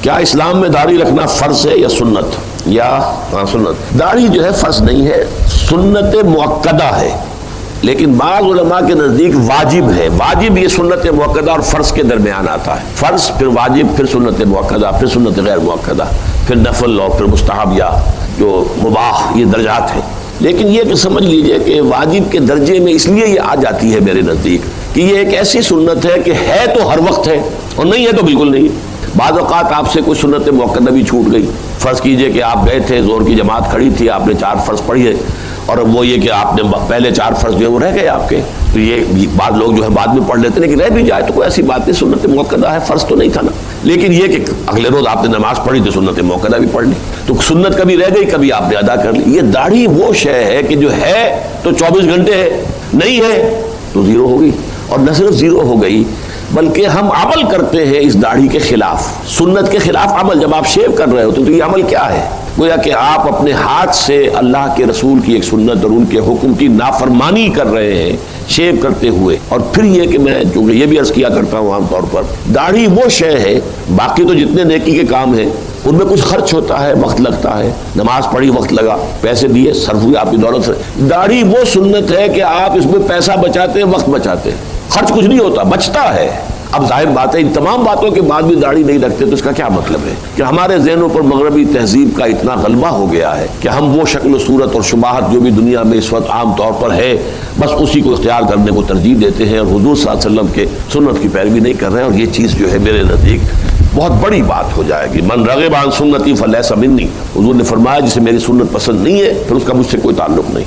کیا اسلام میں داڑھی رکھنا فرض ہے یا سنت؟ سنت. داڑھی جو ہے فرض نہیں ہے، سنت مؤکدہ ہے، لیکن بعض علماء کے نزدیک واجب ہے. واجب یہ سنت مؤکدہ اور فرض کے درمیان آتا ہے. فرض پھر واجب پھر سنت مؤکدہ پھر سنت غیر مؤکدہ پھر نفل اور پھر مستحب یا جو مباح، یہ درجات ہیں. لیکن یہ کہ سمجھ لیجئے کہ واجب کے درجے میں اس لیے یہ آ جاتی ہے میرے نزدیک کہ یہ ایک ایسی سنت ہے کہ ہے تو ہر وقت ہے اور نہیں ہے تو بالکل نہیں. بعض اوقات آپ سے کوئی سنت مؤکدہ بھی چھوٹ گئی. فرض کیجئے کہ آپ گئے تھے، زور کی جماعت کھڑی تھی، آپ نے 4 فرض پڑھی ہے اور وہ یہ کہ آپ نے پہلے 4 فرض جو ہے وہ رہ گئے آپ کے، تو یہ بعض لوگ جو ہے بعد میں پڑھ لیتے ہیں، لیکن رہ بھی جائے تو کوئی ایسی بات نہیں، سنت مؤکدہ ہے، فرض تو نہیں تھا نا. لیکن یہ کہ اگلے روز آپ نے نماز پڑھی تو سنت مؤکدہ بھی پڑھ لی، تو سنت کبھی رہ گئی کبھی آپ نے ادا کر لی. یہ داڑھی وہ شے ہے کہ جو ہے تو 24 گھنٹے ہے، نہیں ہے تو زیرو ہوگی. اور نہ صرف زیرو ہو گئی بلکہ ہم عمل کرتے ہیں اس داڑھی کے خلاف، سنت کے خلاف عمل. جب آپ شیو کر رہے ہوتے تو یہ عمل کیا ہے؟ گویا کہ آپ اپنے ہاتھ سے اللہ کے رسول کی ایک سنت اور ان کے حکم کی نافرمانی کر رہے ہیں شیو کرتے ہوئے. اور پھر یہ کہ میں چونکہ یہ بھی عرض کیا کرتا ہوں عام طور پر، داڑھی وہ شے ہے، باقی تو جتنے نیکی کے کام ہیں ان میں کچھ خرچ ہوتا ہے، وقت لگتا ہے، نماز پڑھی وقت لگا، پیسے دیے صرف ہوئے آپ کی دولت سے. داڑھی وہ سنت ہے کہ آپ اس میں پیسہ بچاتے ہیں، وقت بچاتے ہیں، خرچ کچھ نہیں ہوتا، بچتا ہے. اب ظاہر بات ہے ان تمام باتوں کے بعد بھی داڑھی نہیں رکھتے تو اس کا کیا مطلب ہے؟ کہ ہمارے ذہنوں پر مغربی تہذیب کا اتنا غلبہ ہو گیا ہے کہ ہم وہ شکل و صورت اور شباہت جو بھی دنیا میں اس وقت عام طور پر ہے بس اسی کو اختیار کرنے کو ترجیح دیتے ہیں اور حضور صلی اللہ علیہ وسلم کے سنت کی پیروی نہیں کر رہے ہیں. اور یہ چیز جو ہے میرے نزدیک بہت بڑی بات ہو جائے گی. من رغب عن سنتی فلیس منی، حضور نے فرمایا جسے میری سنت پسند نہیں ہے پھر اس کا مجھ سے کوئی تعلق نہیں.